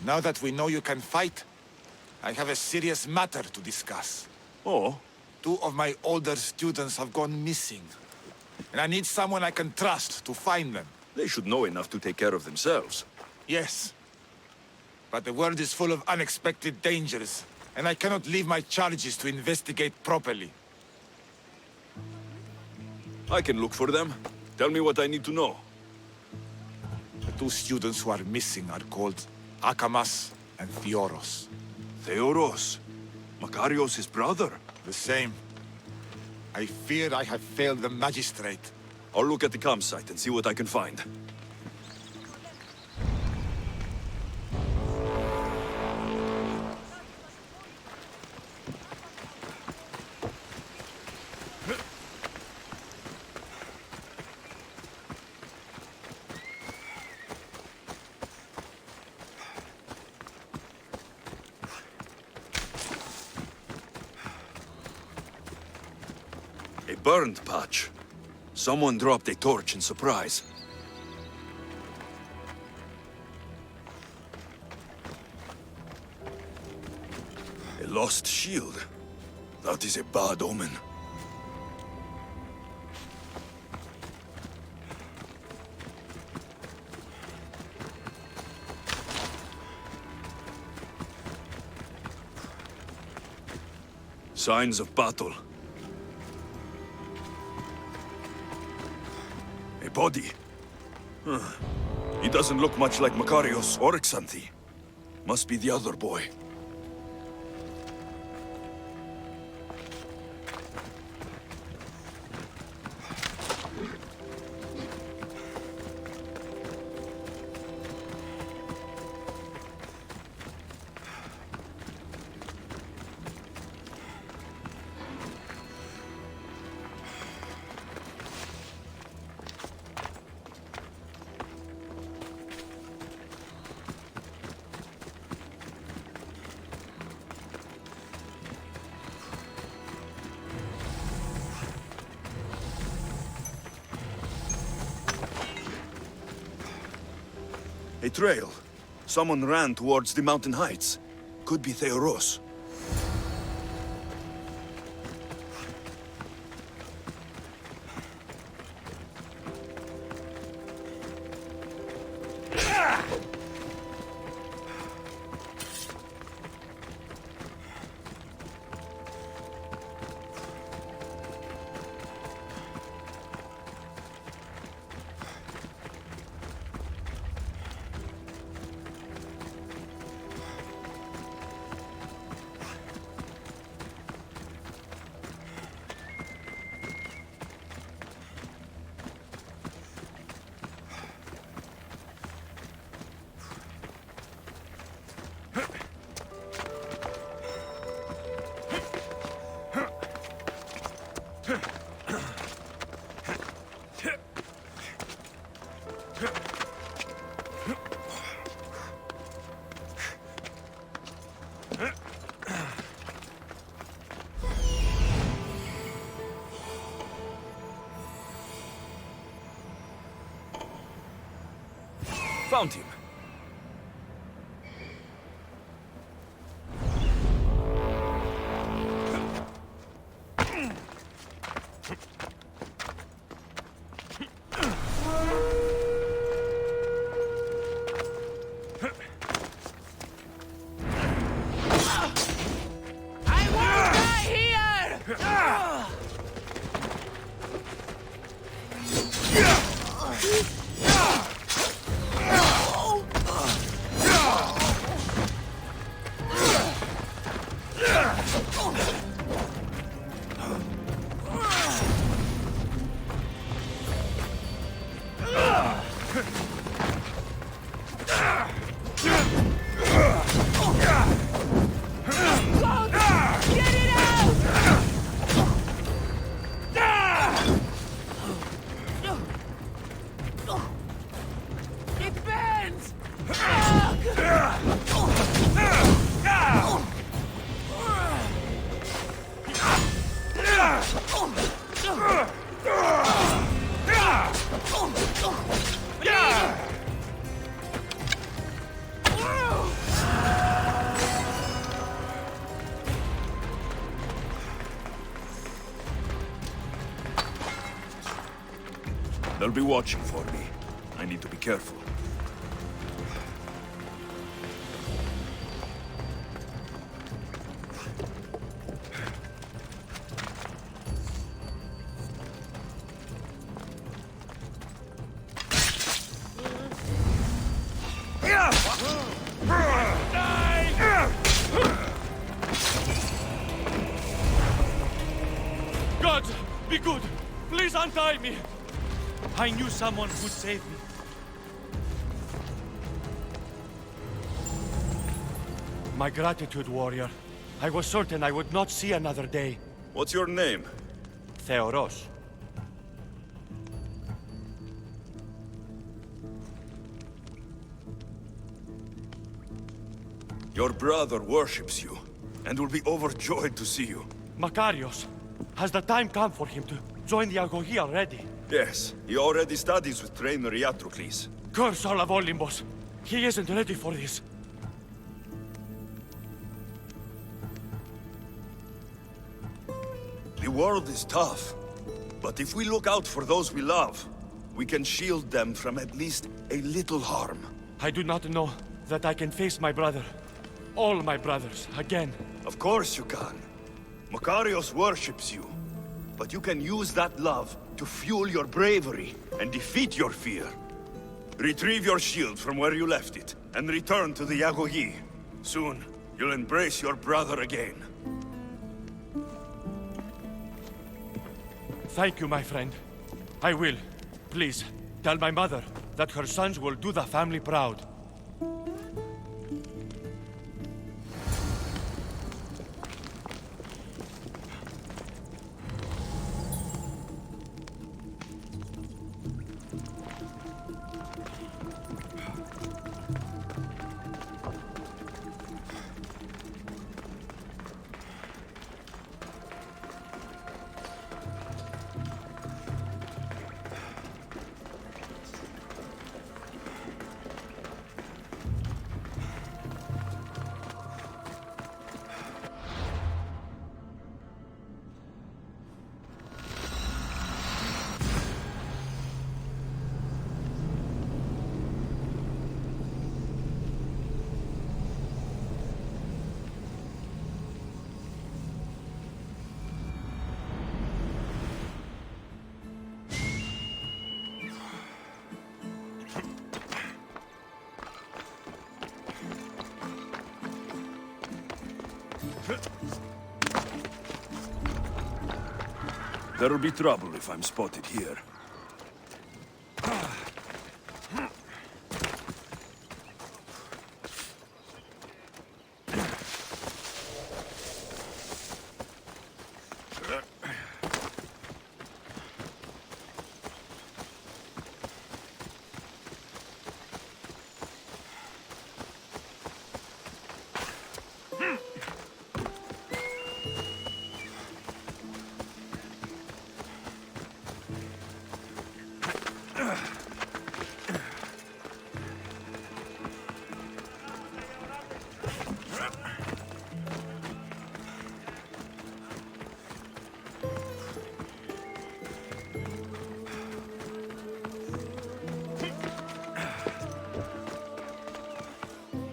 Now that we know you can fight, I have a serious matter to discuss. Oh? 2 of my older students have gone missing. And I need someone I can trust to find them. They should know enough to take care of themselves. Yes. But the world is full of unexpected dangers, and I cannot leave my charges to investigate properly. I can look for them. Tell me what I need to know. The 2 students who are missing are called Akamas and Theoros. Theoros? Makarios' brother? The same. I fear I have failed the magistrate. I'll look at the campsite and see what I can find. A burned patch. Someone dropped a torch in surprise. A lost shield. That is a bad omen. Signs of battle. A body. He doesn't look much like Makarios or Xanthi. Must be the other boy. A trail. Someone ran towards the mountain heights. Could be Theoros. Found him. I won't die here! They'll be watching for me. I need to be careful. God, be good! Please untie me! I knew someone who'd save me. My gratitude, warrior. I was certain I would not see another day. What's your name? Theoros. Your brother worships you, and will be overjoyed to see you. Makarios. Has the time come for him to join the Agogi already? Yes, he already studies with trainer Iatrocles. Curse all of Olympus. He isn't ready for this. The world is tough, but if we look out for those we love, we can shield them from at least a little harm. I do not know that I can face my brother. All my brothers, again. Of course you can. Makarios worships you, but you can use that love to fuel your bravery and defeat your fear. Retrieve your shield from where you left it, and return to the Agogi. Soon, you'll embrace your brother again. Thank you, my friend. I will. Please, tell my mother that her sons will do the family proud. There'll be trouble if I'm spotted here.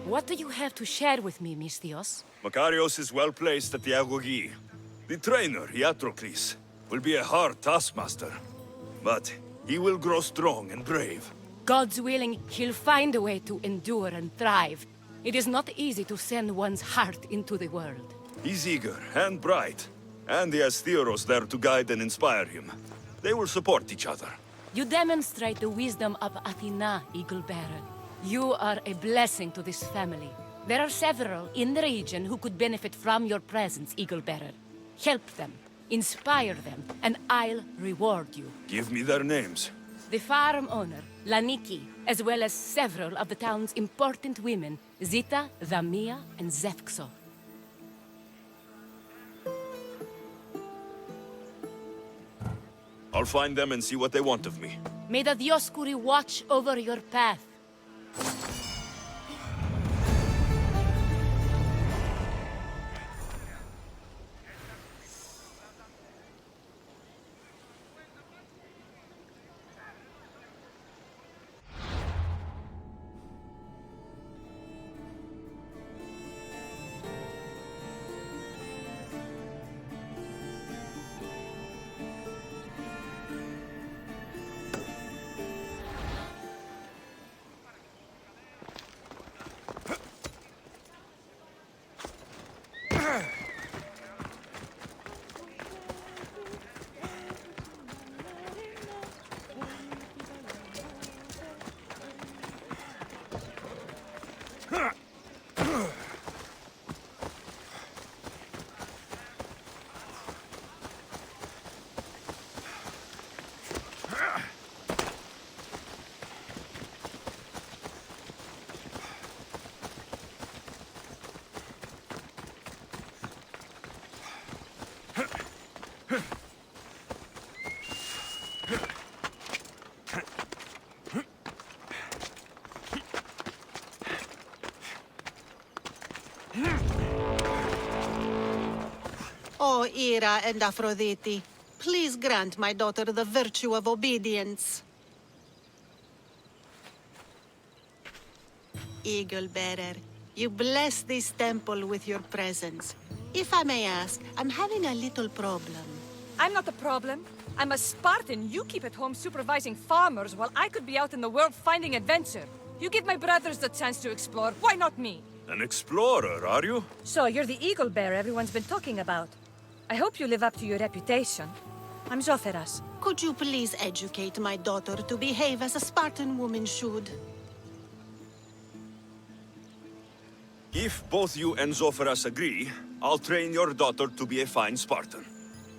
What do you have to share with me, Misthios? Makarios is well placed at the Agogi. The trainer, Iatrocles, will be a hard taskmaster. But he will grow strong and brave. God's willing, he'll find a way to endure and thrive. It is not easy to send one's heart into the world. He's eager and bright, and he has Theoros there to guide and inspire him. They will support each other. You demonstrate the wisdom of Athena, Eagle-Bearer. You are a blessing to this family. There are several in the region who could benefit from your presence, Eagle-Bearer. Help them, inspire them, and I'll reward you. Give me their names. The farm owner, Laniki, as well as several of the town's important women, Zita, Zamia, and Zefxo. I'll find them and see what they want of me. May the Dioscuri watch over your path. O Ira and Aphrodite, please grant my daughter the virtue of obedience. Eagle Bearer, you bless this temple with your presence. If I may ask, I'm having a little problem. I'm not the problem. I'm a Spartan. You keep at home supervising farmers while I could be out in the world finding adventure. You give my brothers the chance to explore. Why not me? An explorer, are you? So you're the eagle bearer everyone's been talking about. I hope you live up to your reputation. I'm Zoferas. Could you please educate my daughter to behave as a Spartan woman should? If both you and Zoferas agree, I'll train your daughter to be a fine Spartan.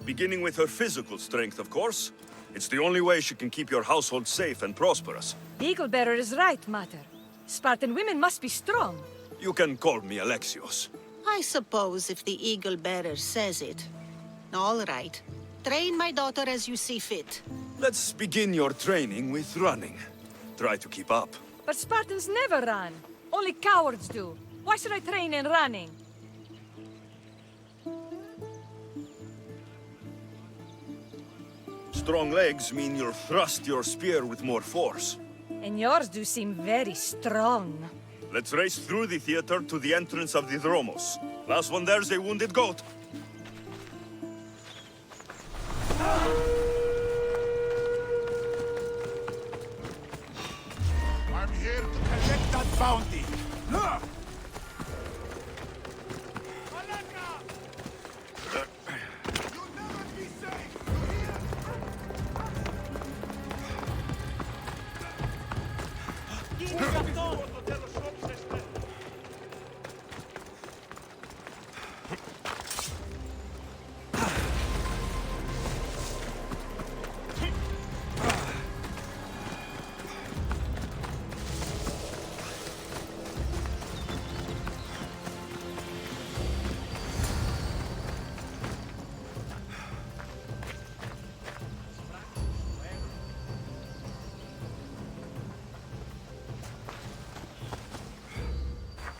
Beginning with her physical strength, of course. It's the only way she can keep your household safe and prosperous. The eagle bearer is right, Mater. Spartan women must be strong. You can call me Alexios. I suppose if the Eagle Bearer says it. All right. Train my daughter as you see fit. Let's begin your training with running. Try to keep up. But Spartans never run. Only cowards do. Why should I train in running? Strong legs mean you'll thrust your spear with more force. And yours do seem very strong. Let's race through the theater to the entrance of the Dromos. Last one there's a wounded goat. I'm here to collect that bounty. You'll never be safe.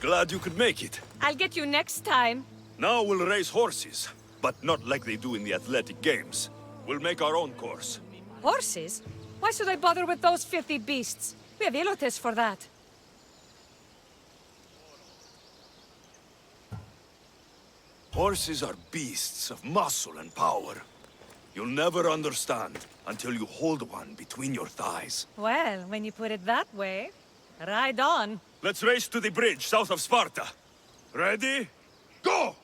Glad you could make it. I'll get you next time. Now we'll race horses, but not like they do in the athletic games. We'll make our own course. Horses? Why should I bother with those filthy beasts? We have Elotes for that. Horses are beasts of muscle and power. You'll never understand until you hold one between your thighs. Well, when you put it that way, ride on. Let's race to the bridge south of Sparta. Ready? Go!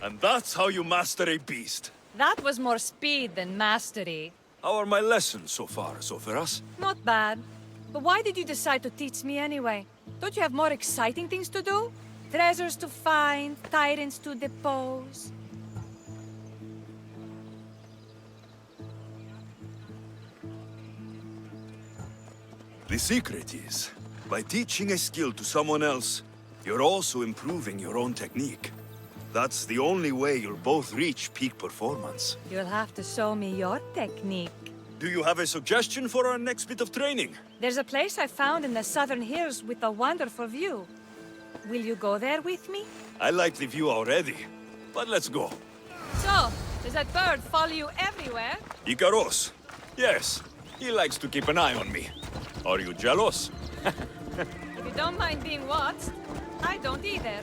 And that's how you master a beast. That was more speed than mastery. How are my lessons so far, Zoferas? Not bad. But why did you decide to teach me anyway? Don't you have more exciting things to do? Treasures to find, tyrants to depose. The secret is, by teaching a skill to someone else, you're also improving your own technique. That's the only way you'll both reach peak performance. You'll have to show me your technique. Do you have a suggestion for our next bit of training? There's a place I found in the southern hills with a wonderful view. Will you go there with me? I like the view already, but let's go. So, does that bird follow you everywhere? Ikaros. Yes, he likes to keep an eye on me. Are you jealous? If you don't mind being watched, I don't either.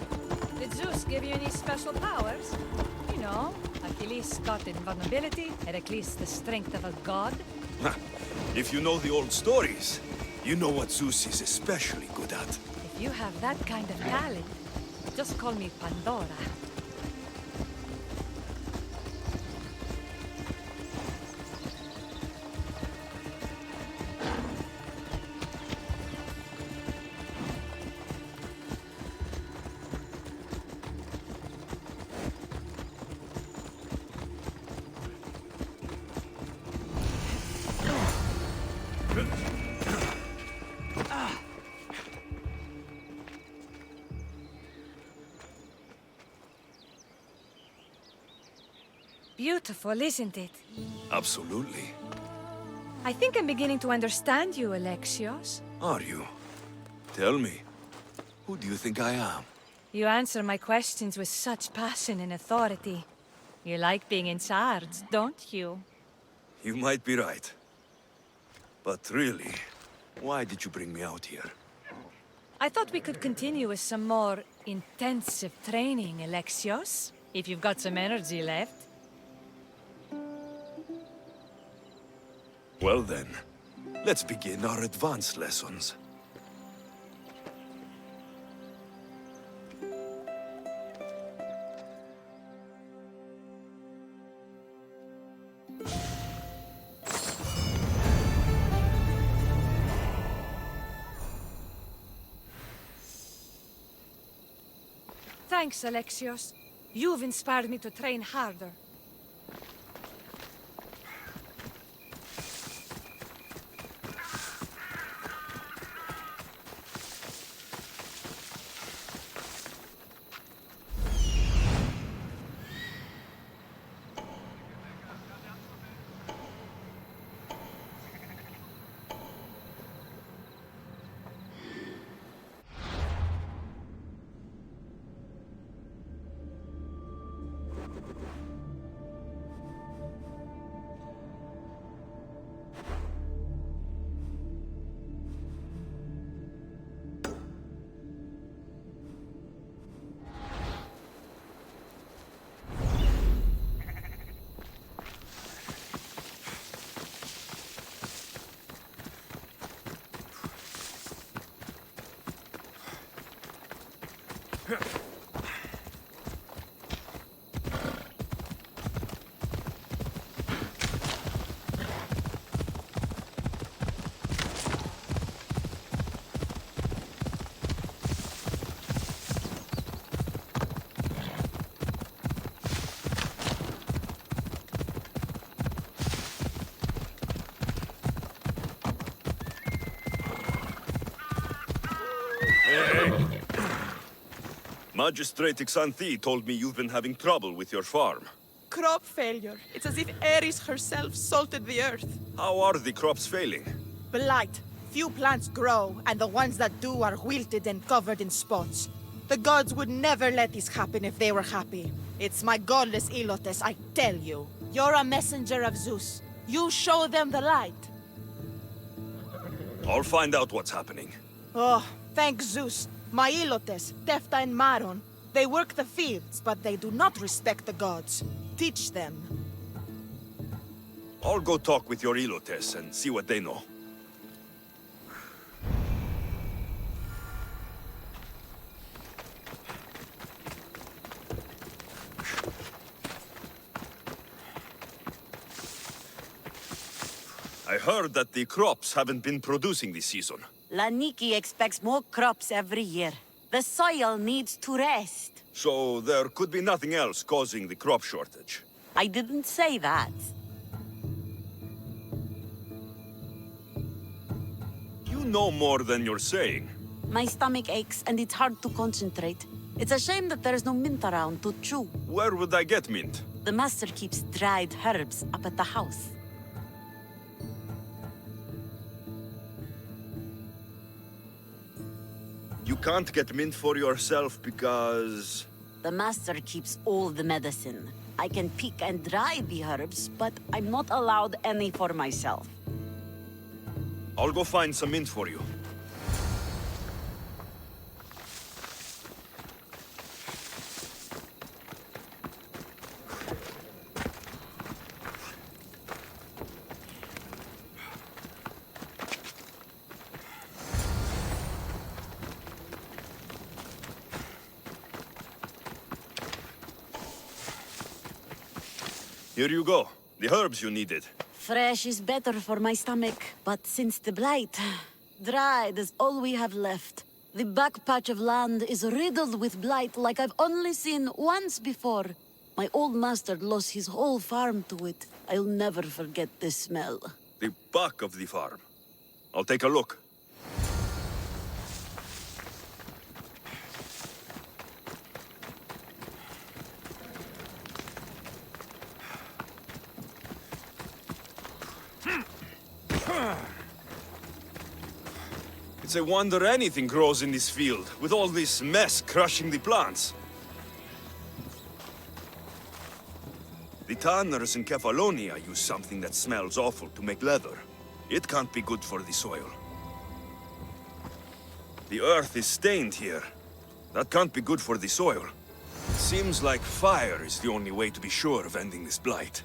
Did Zeus give you any special powers? You know, Achilles got invulnerability, Heracles the strength of a god. If you know the old stories, You know what Zeus is especially good at. If you have that kind of talent, just call me Pandora. Beautiful, isn't it? Absolutely. I think I'm beginning to understand you, Alexios. Are you? Tell me, who do you think I am? You answer my questions with such passion and authority. You like being in charge, don't you? You might be right. But really, why did you bring me out here? I thought we could continue with some more intensive training, Alexios. If you've got some energy left. Well then, let's begin our advanced lessons. Thanks, Alexios. You've inspired me to train harder. Magistrate Xanthi told me you've been having trouble with your farm. Crop failure. It's as if Ares herself salted the earth. How are the crops failing? Blight. Few plants grow, and the ones that do are wilted and covered in spots. The gods would never let this happen if they were happy. It's my godless Ilotes, I tell you. You're a messenger of Zeus. You show them the light. I'll find out what's happening. Oh, thank Zeus. My Ilotes, Tefta and Maron, they work the fields, but they do not respect the gods. Teach them. I'll go talk with your Ilotes and see what they know. I heard that the crops haven't been producing this season. Laniki expects more crops every year. The soil needs to rest. So there could be nothing else causing the crop shortage. I didn't say that. You know more than you're saying. My stomach aches and it's hard to concentrate. It's a shame that there's no mint around to chew. Where would I get mint? The master keeps dried herbs up at the house. You can't get mint for yourself because... The master keeps all the medicine. I can pick and dry the herbs, but I'm not allowed any for myself. I'll go find some mint for you. Here you go. The herbs you needed. Fresh is better for my stomach, but since the blight, dried is all we have left. The back patch of land is riddled with blight like I've only seen once before. My old master lost his whole farm to it. I'll never forget the smell. The back of the farm. I'll take a look. It's a wonder anything grows in this field, with all this mess crushing the plants. The tanners in Kefalonia use something that smells awful to make leather. It can't be good for the soil. The earth is stained here. That can't be good for the soil. It seems like fire is the only way to be sure of ending this blight.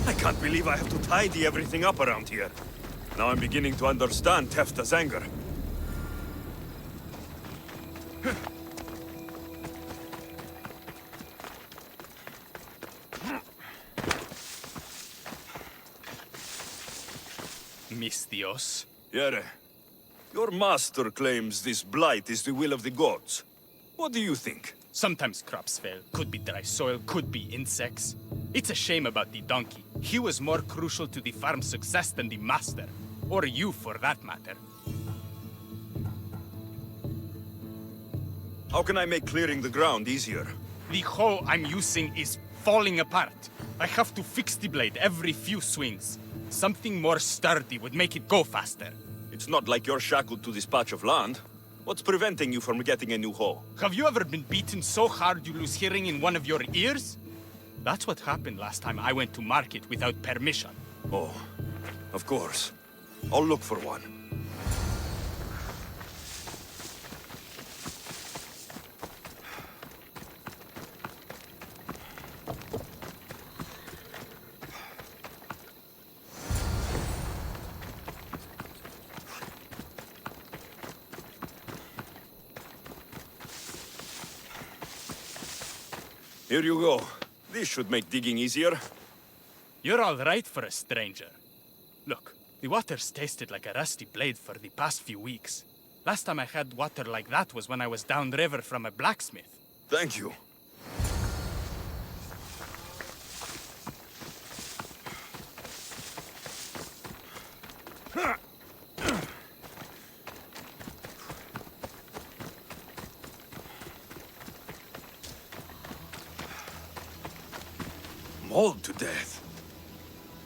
I can't believe I have to tidy everything up around here. Now I'm beginning to understand Tefta's anger. Mistios. Yere, your master claims this blight is the will of the gods. What do you think? Sometimes crops fail. Could be dry soil, could be insects. It's a shame about the donkey. He was more crucial to the farm's success than the master. Or you, for that matter. How can I make clearing the ground easier? The hoe I'm using is falling apart. I have to fix the blade every few swings. Something more sturdy would make it go faster. It's not like you're shackled to this patch of land. What's preventing you from getting a new hoe? Have you ever been beaten so hard you lose hearing in one of your ears? That's what happened last time I went to market without permission. Oh, of course. I'll look for one. Here you go. This should make digging easier. You're all right for a stranger. Look, the water's tasted like a rusty blade for the past few weeks. Last time I had water like that was when I was downriver from a blacksmith. Thank you. Mauled to death.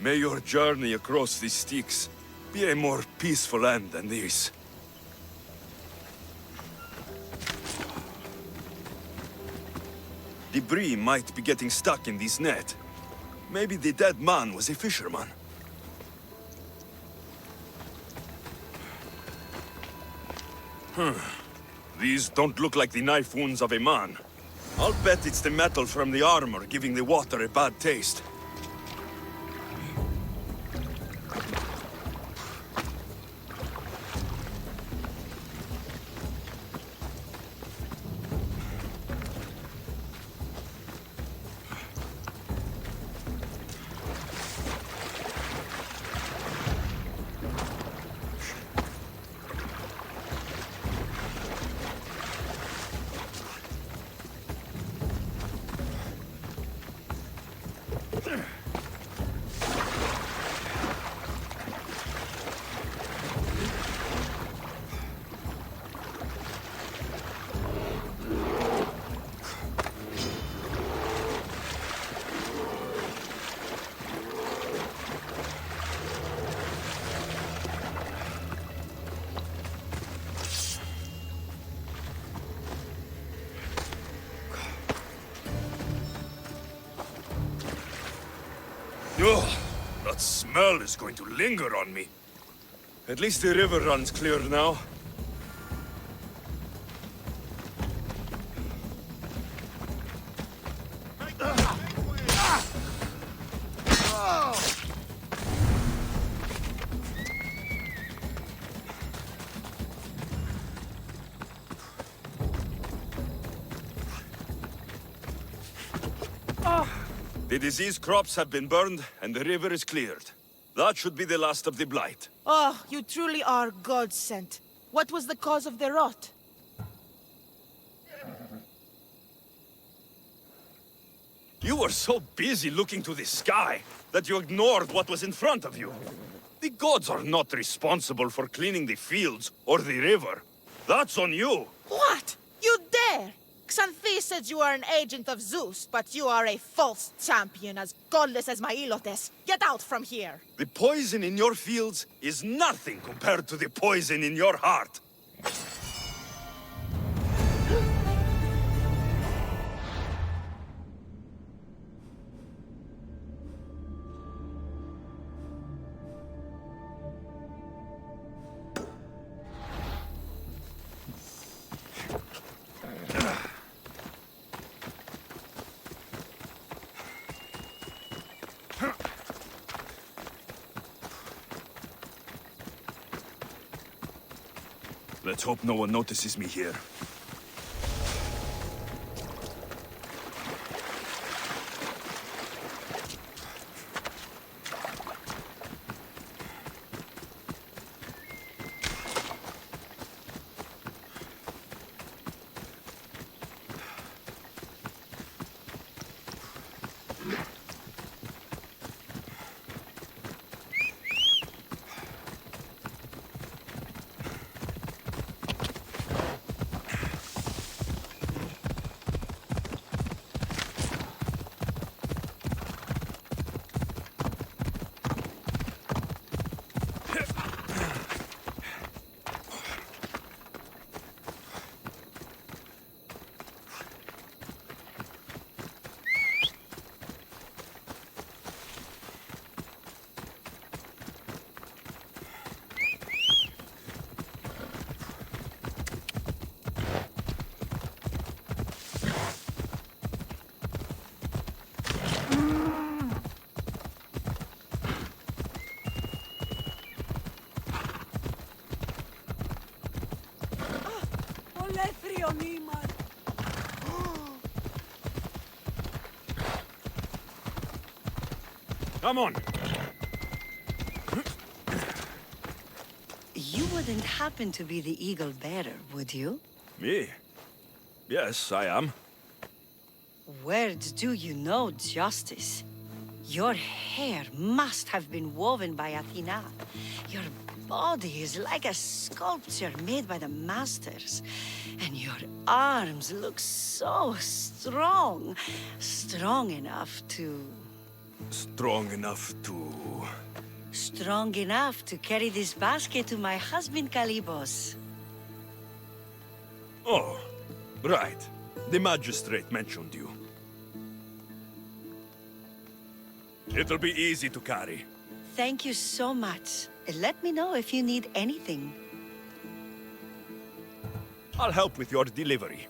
May your journey across the Styx be a more peaceful end than this. Debris might be getting stuck in this net. Maybe the dead man was a fisherman. These don't look like the knife wounds of a man. I'll bet it's the metal from the armor giving the water a bad taste. Oh, that smell is going to linger on me. At least the river runs clear now. The disease crops have been burned, and the river is cleared. That should be the last of the blight. Oh, you truly are God-sent. What was the cause of the rot? You were so busy looking to the sky that you ignored what was in front of you. The gods are not responsible for cleaning the fields or the river. That's on you. What? You dare? Xanthi says you are an agent of Zeus, but you are a false champion as godless as my Ilotes. Get out from here! The poison in your fields is nothing compared to the poison in your heart. Let's hope no one notices me here. Come on. You wouldn't happen to be the eagle bearer, would you? Me? Yes, I am. Words do you know justice. Your hair must have been woven by Athena. Your body is like a sculpture made by the masters. And your arms look so strong. Strong enough to... Strong enough to... Strong enough to carry this basket to my husband Kalibos. Oh, right. The magistrate mentioned you. It'll be easy to carry. Thank you so much. Let me know if you need anything. I'll help with your delivery.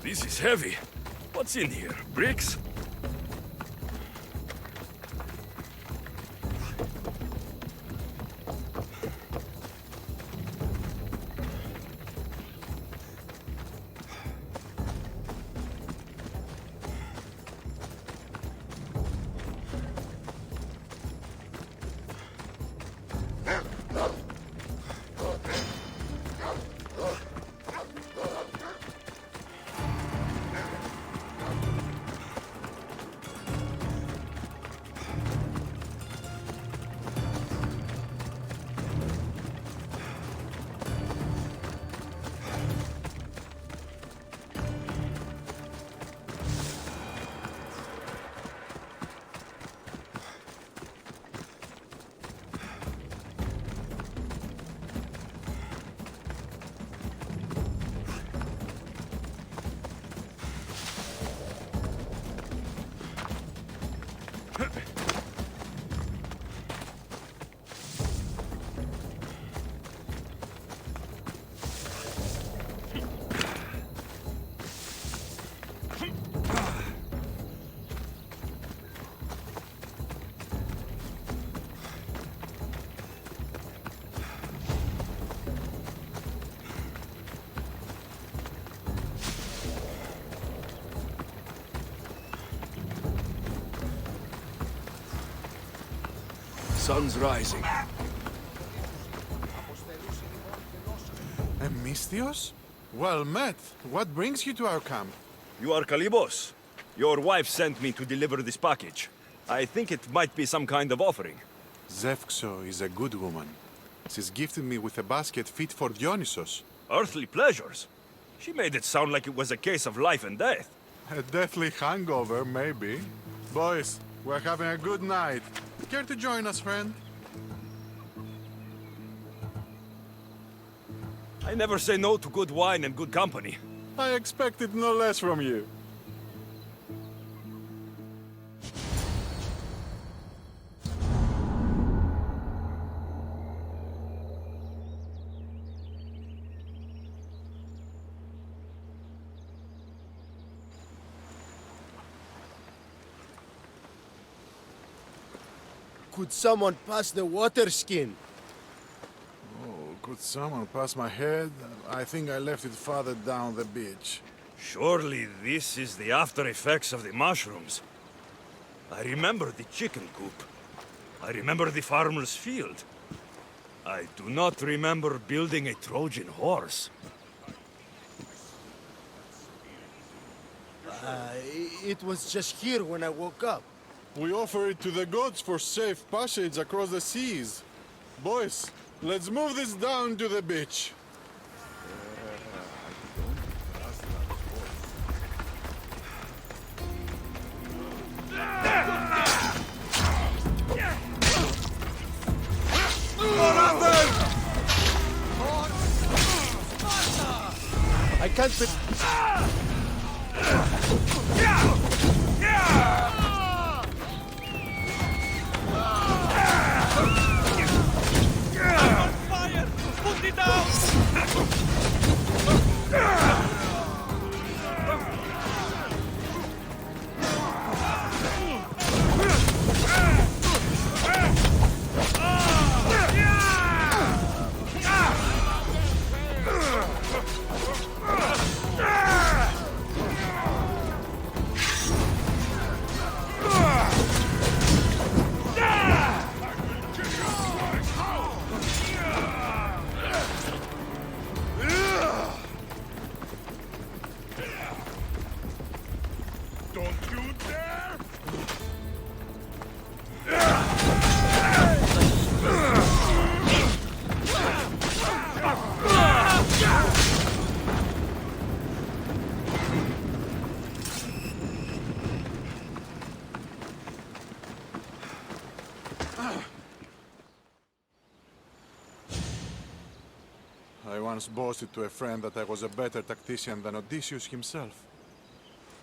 This is heavy. What's in here? Bricks? Sun's rising. Mistios? Well met. What brings you to our camp? You are Kalibos. Your wife sent me to deliver this package. I think it might be some kind of offering. Zevxo is a good woman. She's gifted me with a basket fit for Dionysos. Earthly pleasures? She made it sound like it was a case of life and death. A deathly hangover, maybe. Boys, we're having a good night. Care to join us, friend? I never say no to good wine and good company. I expected no less from you. Could someone pass the water skin? Oh, could someone pass my head? I think I left it farther down the beach. Surely this is the after effects of the mushrooms. I remember the chicken coop. I remember the farmer's field. I do not remember building a Trojan horse. It was just here when I woke up. We offer it to the gods for safe passage across the seas. Boys, let's move this down to the beach. I can't be... once boasted to a friend that I was a better tactician than Odysseus himself.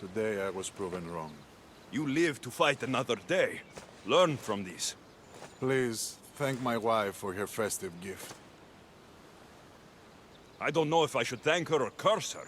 Today I was proven wrong. You live to fight another day. Learn from this. Please, thank my wife for her festive gift. I don't know if I should thank her or curse her.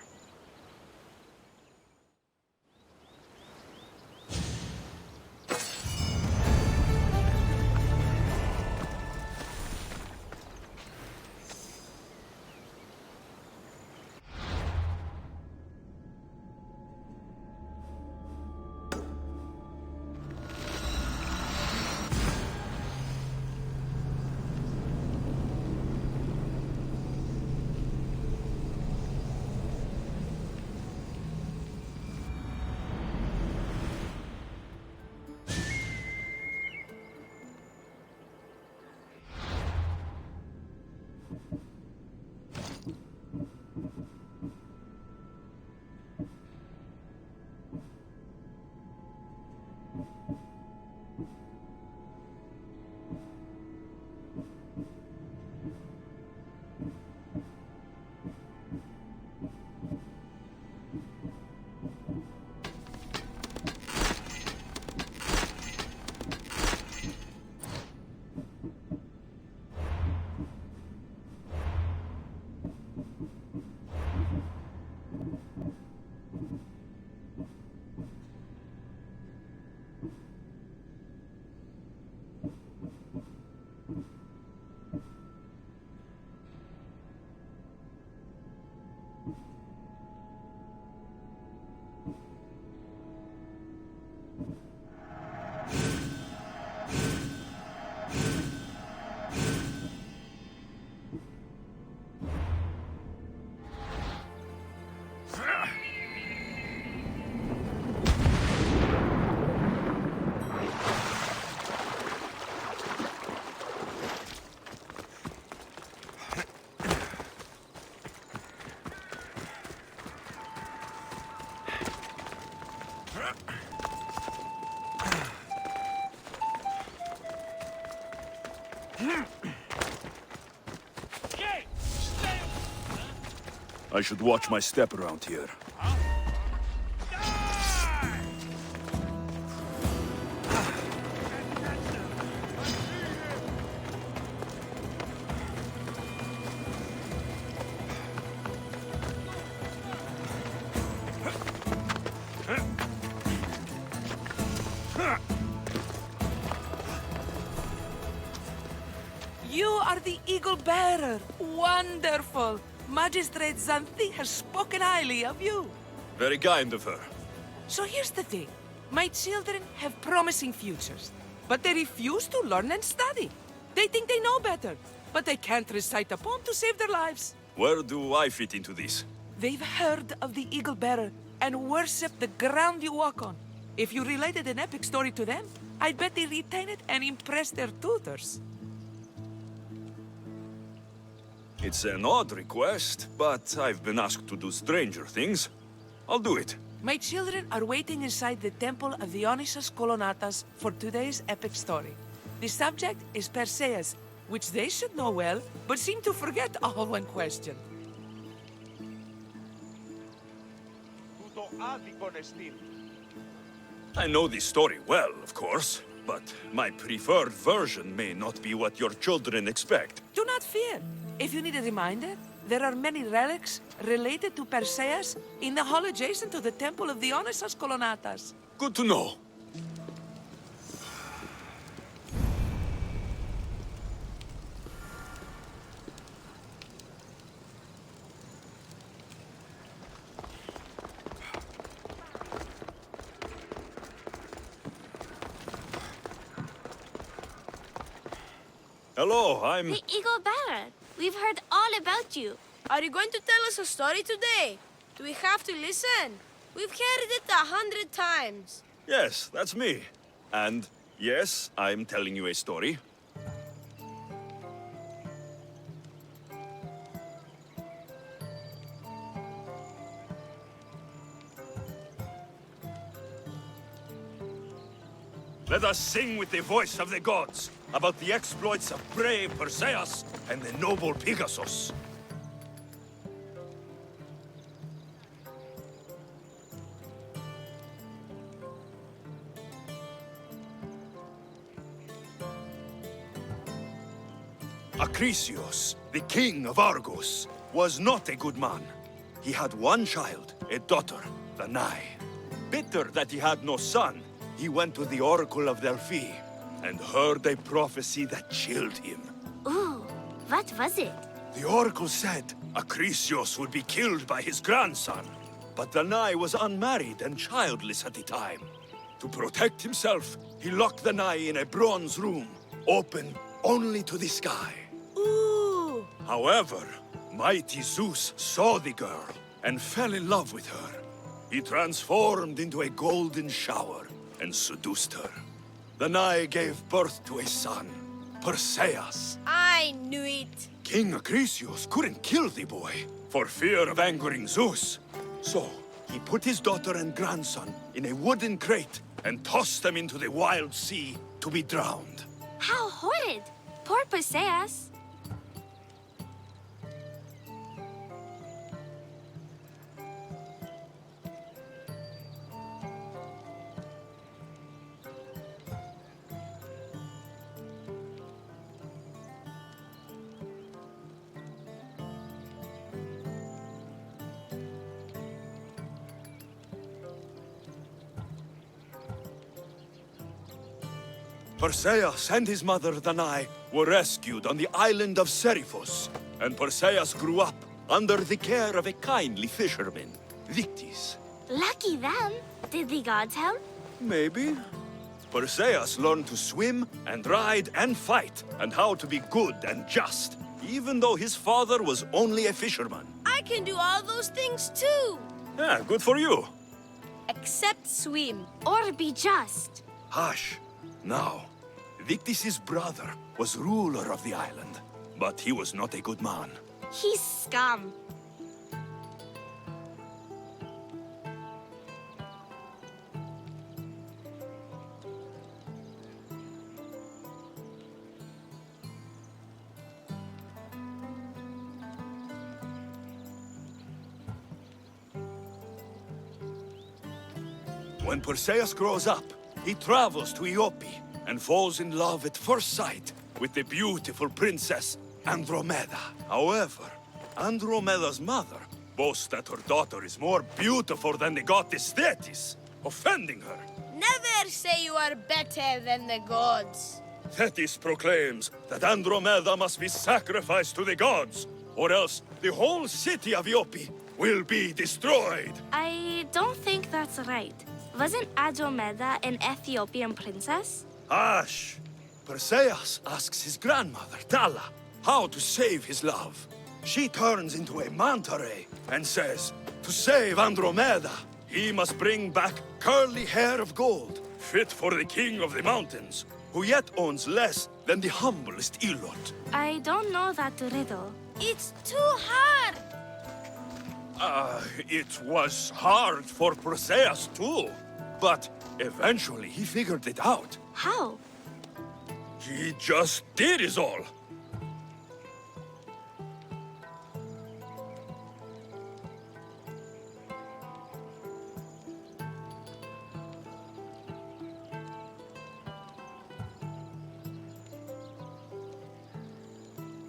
I should watch my step around here. You are the Eagle Bearer. Wonderful. Magistrate Xanthi has spoken highly of you. Very kind of her. So here's the thing. My children have promising futures, but they refuse to learn and study. They think they know better, but they can't recite a poem to save their lives. Where do I fit into this? They've heard of the Eagle Bearer and worship the ground you walk on. If you related an epic story to them, I'd bet they retain it and impress their tutors. It's an odd request, but I've been asked to do stranger things. I'll do it. My children are waiting inside the temple of Dionysus Kolonatas for today's epic story. The subject is Perseus, which they should know well, but seem to forget all when questioned. I know this story well, of course, but my preferred version may not be what your children expect. Do not fear. If you need a reminder, there are many relics related to Perseus in the hall adjacent to the temple of Dionysus Kolonatas. Good to know. Hello, I'm... The Eagle Bearer. We've heard all about you. Are you going to tell us a story today? Do we have to listen? We've heard it 100 times. Yes, that's me. And yes, I'm telling you a story. Let us sing with the voice of the gods about the exploits of brave Perseus and the noble Pegasus. Acrisius, the king of Argos, was not a good man. He had one child, a daughter, Danae. Bitter that he had no son, he went to the oracle of Delphi and heard a prophecy that chilled him. Ooh, what was it? The oracle said Acrisius would be killed by his grandson. But Danae was unmarried and childless at the time. To protect himself, he locked Danae in a bronze room, open only to the sky. Ooh! However, mighty Zeus saw the girl and fell in love with her. He transformed into a golden shower and seduced her. Danae gave birth to a son, Perseus. I knew it. King Acrisius couldn't kill the boy for fear of angering Zeus. So, he put his daughter and grandson in a wooden crate and tossed them into the wild sea to be drowned. How horrid! Poor Perseus. Perseus and his mother Danae were rescued on the island of Seriphos, and Perseus grew up under the care of a kindly fisherman, Victis. Lucky them. Did the gods help? Maybe. Perseus learned to swim and ride and fight, and how to be good and just, even though his father was only a fisherman. I can do all those things too. Yeah, good for you. Except swim. Or be just. Hush. Now, Victis' brother was ruler of the island, but he was not a good man. He's scum. When Perseus grows up, he travels to Iope and falls in love at first sight with the beautiful princess Andromeda. However, Andromeda's mother boasts that her daughter is more beautiful than the goddess Thetis, offending her. Never say you are better than the gods. Thetis proclaims that Andromeda must be sacrificed to the gods, or else the whole city of Iope will be destroyed. I don't think that's right. Wasn't Andromeda an Ethiopian princess? Hush! Perseus asks his grandmother, Thala, how to save his love. She turns into a manta ray and says, to save Andromeda, he must bring back curly hair of gold, fit for the king of the mountains, who yet owns less than the humblest Elot. I don't know that riddle. It's too hard. It was hard for Perseus too, but eventually he figured it out. How? He just did is all.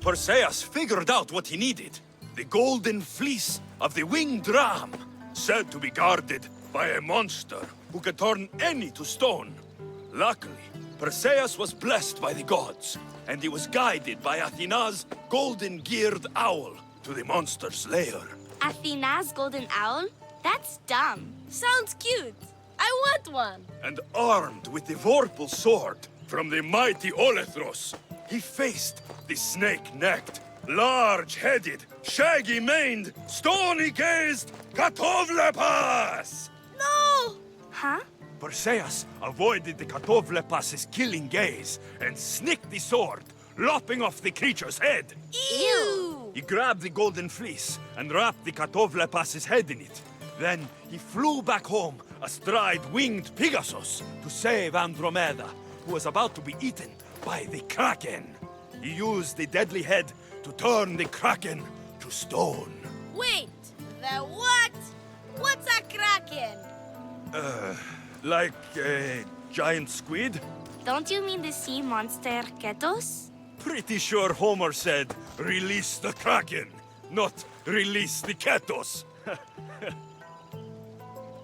Perseus figured out what he needed. The golden fleece of the winged ram, said to be guarded by a monster who could turn any to stone. Luckily, Perseus was blessed by the gods, and he was guided by Athena's golden-geared owl to the monster's lair. Athena's golden owl? That's dumb. Sounds cute. I want one. And armed with the vorpal sword from the mighty Olethros, he faced the snake-necked, large-headed, shaggy-maned, stony-gazed Katovlepas! No! Huh? Perseus avoided the Katovlepas' killing gaze and snicked the sword, lopping off the creature's head. Ew! He grabbed the golden fleece and wrapped the Katovlepas' head in it. Then he flew back home astride winged Pegasus to save Andromeda, who was about to be eaten by the Kraken. He used the deadly head to turn the Kraken to stone. Wait, the what? What's a kraken? Like a giant squid? Don't you mean the sea monster Ketos? Pretty sure Homer said, release the Kraken, not release the Ketos.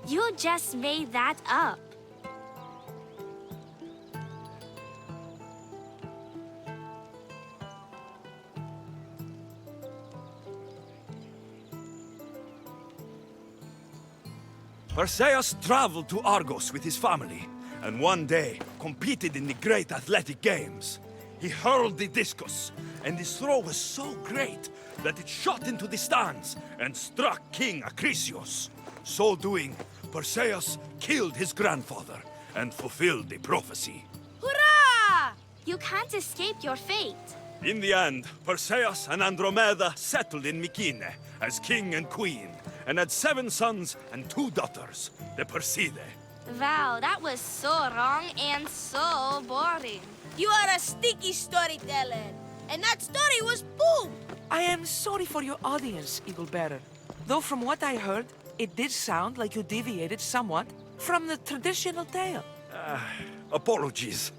You just made that up. Perseus traveled to Argos with his family, and one day competed in the great athletic games. He hurled the discus, and his throw was so great that it shot into the stands and struck King Acrisius. So doing, Perseus killed his grandfather and fulfilled the prophecy. Hurrah! You can't escape your fate. In the end, Perseus and Andromeda settled in Mykene as king and queen, and had 7 sons and 2 daughters, the Perseidae. Wow, that was so wrong and so boring. You are a sticky storyteller. And that story was boom! I am sorry for your audience, Eagle Bearer. Though from what I heard, it did sound like you deviated somewhat from the traditional tale. Apologies.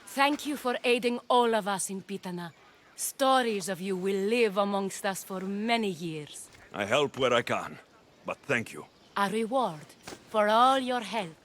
Thank you for aiding all of us in Pitana. Stories of you will live amongst us for many years. I help where I can, but thank you. A reward for all your help.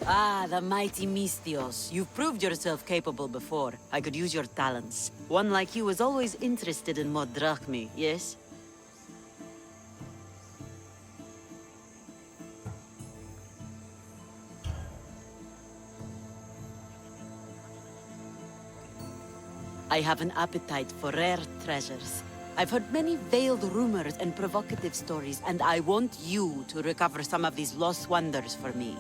Ah, the mighty Mistios. You've proved yourself capable before. I could use your talents. One like you is always interested in more drachmi, yes? I have an appetite for rare treasures. I've heard many veiled rumors and provocative stories, and I want you to recover some of these lost wonders for me.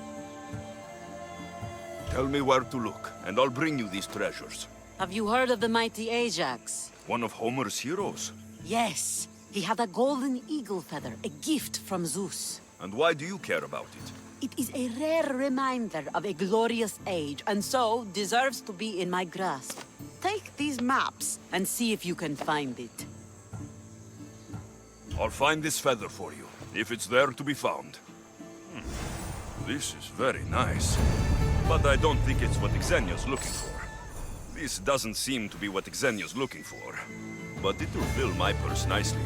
Tell me where to look, and I'll bring you these treasures. Have you heard of the mighty Ajax? One of Homer's heroes? Yes. He had a golden eagle feather, a gift from Zeus. And why do you care about it? It is a rare reminder of a glorious age, and so deserves to be in my grasp. Take these maps and see if you can find it. I'll find this feather for you, if it's there to be found. This is very nice. But I don't think it's what Xenia's looking for. This doesn't seem to be what Xenia's looking for. But it will fill my purse nicely.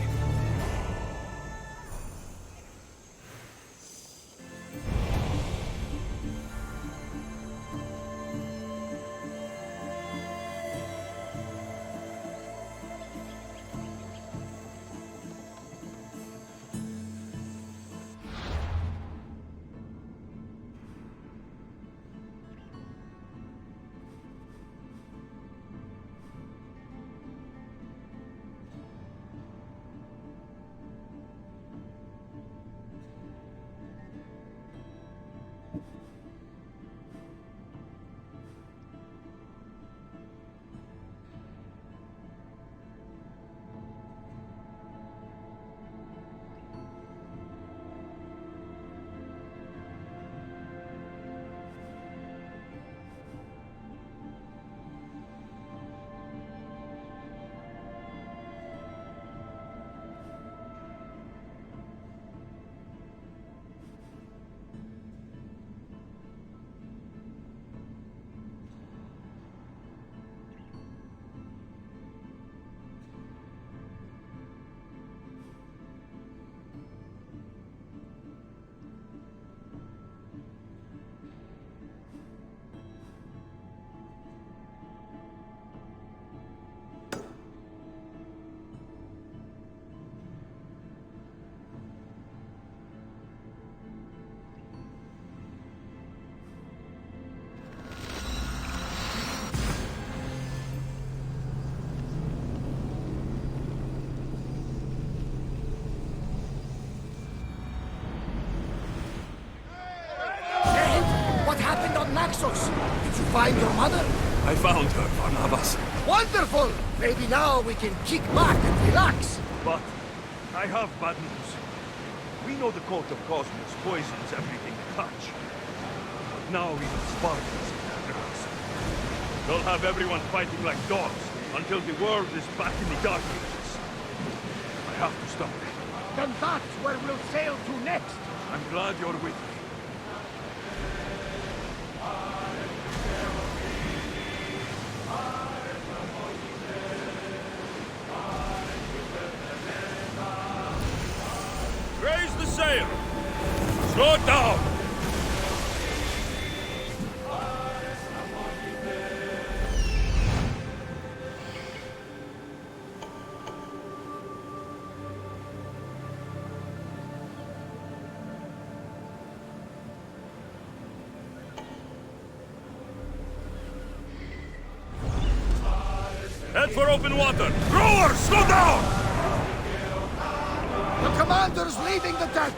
Naxos! Did you find your mother? I found her, Barnabas. Wonderful! Maybe now we can kick back and relax. But I have bad news. We know the Court of Cosmos poisons everything they touch. But now even Spartans in their grasp. They'll have everyone fighting like dogs until the world is back in the Dark Ages. I have to stop them. Then that's where we'll sail to next. I'm glad you're with me. Raise the sail! Slow it down! Head for open water! Rowers, slow down! The commander's leaving the deck!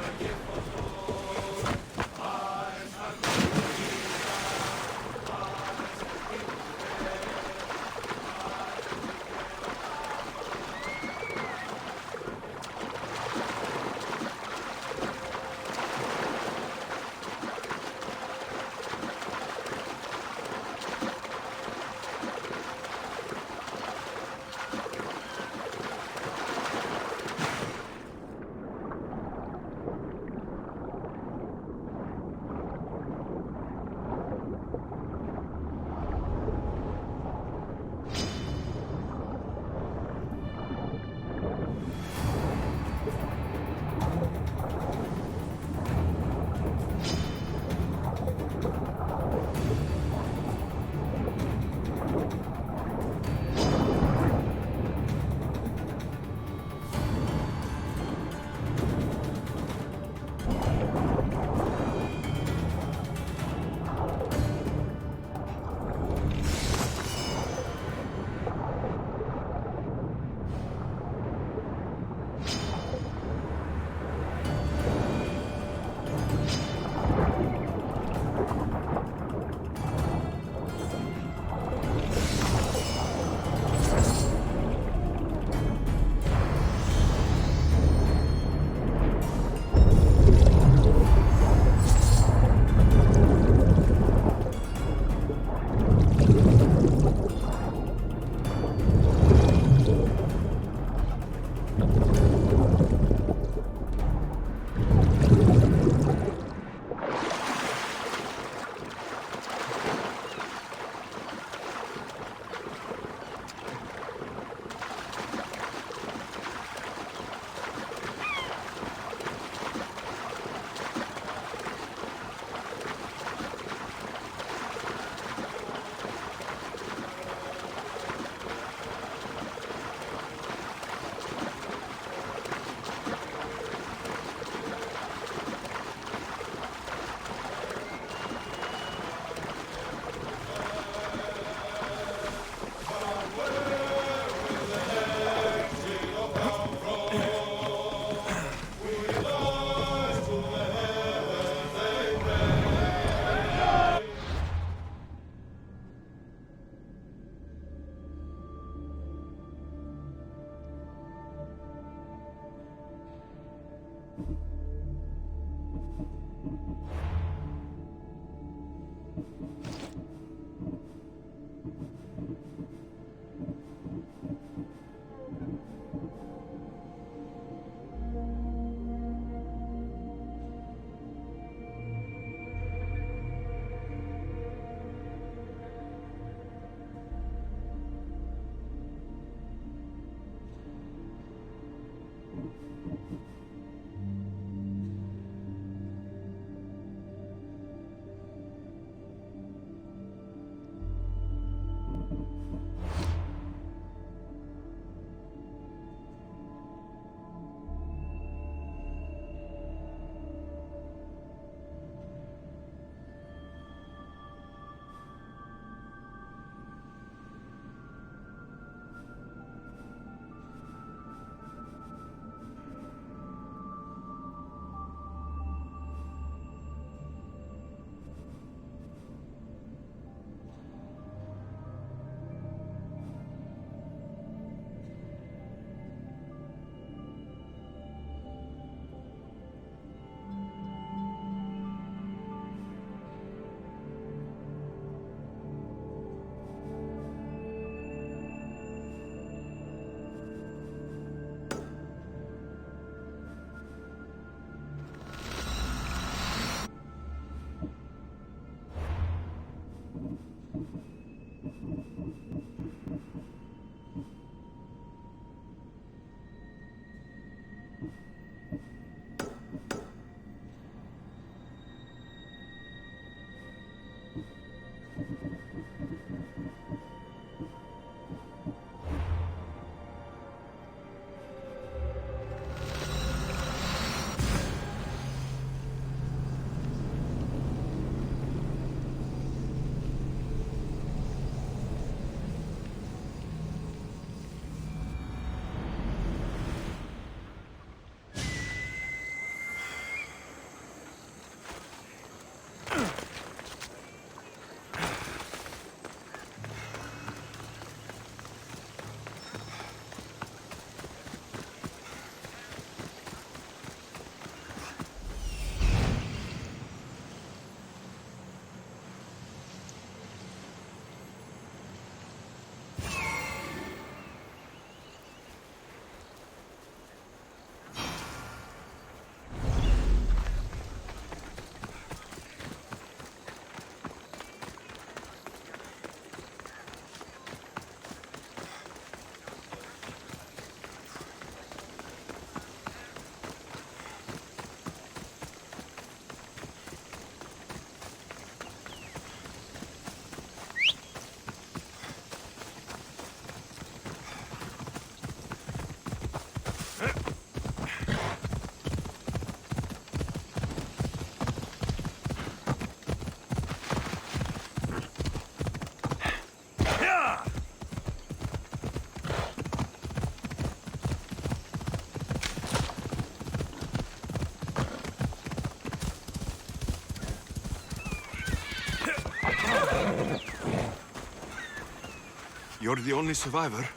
You're the only survivor?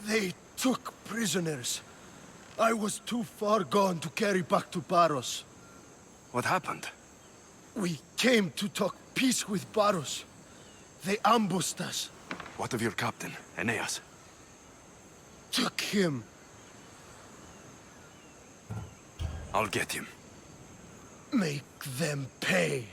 They took prisoners. I was too far gone to carry back to Paros. What happened? We came to talk peace with Paros. They ambushed us. What of your captain, Aeneas? Took him. I'll get him. Make them pay.